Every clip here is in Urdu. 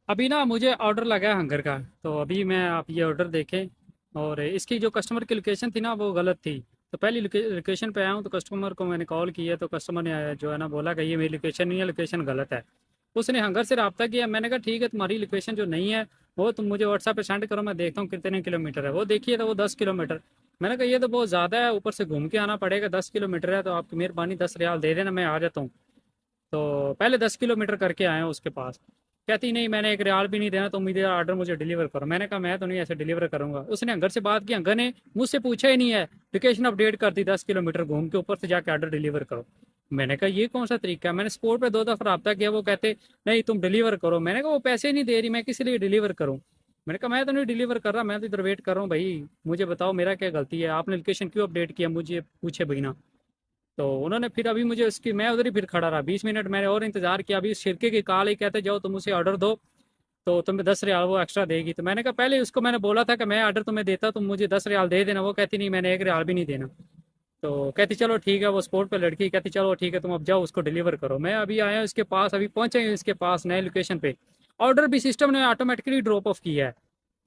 ابھی نا مجھے آرڈر لگا ہے ہنگر کا، تو ابھی میں آپ یہ آرڈر دیکھیں، اور اس کی جو کسٹمر کی لوکیشن تھی نا وہ غلط تھی، تو پہلی لوکیشن پہ آیا ہوں، تو کسٹمر کو میں نے کال کیا تو کسٹمر نے جو ہے نا بولا کہ یہ میری لوکیشن نہیں ہے، لوکیشن غلط ہے۔ اس نے ہنگر سے رابطہ کیا، میں نے کہا ٹھیک ہے تمہاری لوکیشن جو نہیں ہے وہ تم مجھے واٹس ایپ پہ سینڈ کرو، میں دیکھتا ہوں کتنے کلو میٹر ہے۔ وہ دیکھیے تو وہ 10 کلو میٹر۔ میں نے کہا یہ تو بہت زیادہ ہے، اوپر سے گھوم کے آنا پڑے گا، 10 کلو میٹر ہے تو آپ کی مہربانی 10 ریال دے دینا، میں آ جاتا ہوں۔ تو پہلے 10 کلو میٹر کر کے آئے ہیں اس کے پاس، کہتی نہیں میں نے 1 ریال بھی نہیں دینا، تو مجھے آرڈر مجھے ڈلیور کرو۔ میں نے کہا میں تو نہیں ایسے ڈلیور کروں گا۔ اس نے ہنگر سے بات کی، ہنگر نے مجھ سے پوچھا ہی نہیں ہے، لوکیشن اپڈیٹ کر دی، 10 کلو میٹر گھوم کے اوپر سے جا کے آرڈر ڈلیور کرو۔ میں نے کہا یہ کون سا طریقہ ہے؟ میں نے سپورٹ پہ 2 دفعہ رابطہ کیا، وہ کہتے نہیں تم ڈلیور کرو۔ میں نے کہا وہ پیسے نہیں دے رہی، میں کس لیے ڈلیور کروں؟ میں نے کہا میں تو نہیں ڈلیور کر رہا، میں تو ادھر ویٹ کر رہا ہوں بھائی، مجھے بتاؤ میرا کیا غلطی ہے، آپ نے لوکیشن کیوں اپڈیٹ کیا مجھے پوچھے بنا؟ تو انہوں نے پھر ابھی مجھے اس کی، میں ادھر ہی پھر کھڑا رہا 20 منٹ، میں نے اور انتظار کیا، ابھی شرکے کی کال ہی کہتے جاؤ تم اسے آرڈر دو تو تمہیں 10 ریال وہ ایکسٹرا دے گی۔ تو میں نے کہا پہلے اس کو میں نے بولا تھا کہ میں آرڈر تمہیں دیتا تم مجھے 10 ریال دے دینا، وہ کہتی نہیں میں نے 1 ریال بھی نہیں دینا۔ تو کہتی چلو ٹھیک ہے، وہ سپورٹ پہ لڑکی کہتی چلو ٹھیک ہے تم اب جاؤ اس کو ڈلیور کرو۔ میں ابھی آیا ہوں اس کے پاس، ابھی پہنچے ہیں اس کے پاس نئے لوکیشن پہ، آرڈر بھی سسٹم نے آٹومیٹکلی ڈراپ آف کیا ہے،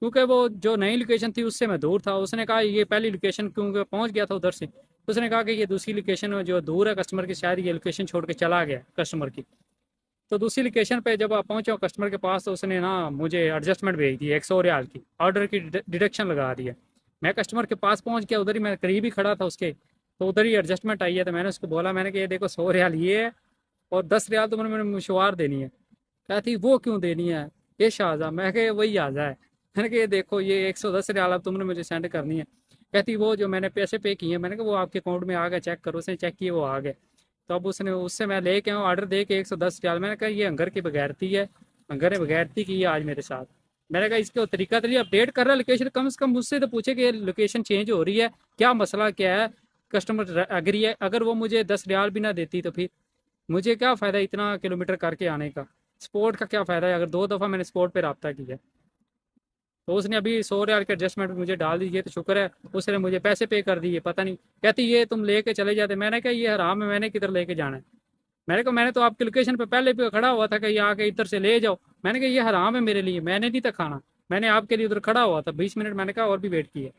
کیونکہ وہ جو نئی لوکیشن تھی اس سے میں دور تھا۔ اس نے کہا یہ پہلی لوکیشن، کیونکہ پہنچ گیا تھا ادھر سے، اس نے کہا کہ یہ دوسری لوکیشن جو دور ہے کسٹمر کی، شاید یہ لوکیشن چھوڑ کے چلا گیا کسٹمر کی۔ تو دوسری لوکیشن پہ جب آپ پہنچے ہو کسٹمر کے پاس، تو اس نے نا مجھے ایڈجسٹمنٹ بھیج دی 100 ریال کی، آرڈر کی ڈیڈکشن لگا دی ہے۔ میں کسٹمر کے پاس پہنچ گیا، ادھر ہی میں قریب ہی کھڑا تھا اس کے، تو ادھر ہی ایڈجسٹمنٹ آئی ہے۔ تو میں نے اس کو بولا، میں نے کہا یہ دیکھو 100 ریال یہ ہے، اور 10 ریال تو میں نے مشوار دینی ہے۔ کہتی وہ کیوں دینی ہے یہ شاہجہاں؟ میں کہ وہی آزا ہے۔ میں نے کہا یہ دیکھو یہ 110 ریال اب تم نے مجھے سینڈ کرنی ہے۔ کہتی وہ جو میں نے پیسے پے کیے ہیں، میں نے کہا وہ آپ کے اکاؤنٹ میں آ گئے، چیک کرو۔ اس نے چیک کیے، وہ آ گئے۔ تو اب اس سے میں لے کے آؤں آرڈر دے کے 110 ریال۔ میں نے کہا یہ ہنگر کی بغیرتی ہے، ہنگر نے بغیرتی کی ہے آج میرے ساتھ۔ میں نے کہا اس کو طریقہ طریقہ اپڈیٹ کر رہا ہے لوکیشن، کم سے کم مجھ سے تو پوچھے کہ یہ لوکیشن چینج ہو رہی ہے، کیا مسئلہ کیا ہے؟ کسٹمر اگری ہے، اگر وہ مجھے 10 ریال بھی نہ دیتی تو پھر مجھے کیا فائدہ اتنا کلو میٹر کر کے آنے کا؟ سپورٹ کا کیا فائدہ ہے اگر 2 دفعہ میں نے سپورٹ پہ رابطہ کیا؟ تو اس نے ابھی 100 ریال کے ایڈجسٹمنٹ مجھے ڈال دیجیے، تو شکر ہے اس نے مجھے پیسے پے کر دیے، پتہ نہیں کہتی یہ تم لے کے چلے جاتے۔ میں نے کہا یہ حرام ہے، میں نے کدھر لے کے جانا ہے؟ میں نے کہا میں نے تو آپ کی لوکیشن پہ پہلے پہ کھڑا ہوا تھا کہ یہ آ کے ادھر سے لے جاؤ۔ میں نے کہا یہ حرام ہے میرے لیے، میں نے نہیں تھا کھانا، میں نے آپ کے لیے ادھر کھڑا ہوا تھا 20 منٹ، میں نے کہا اور بھی ویٹ کی ہے۔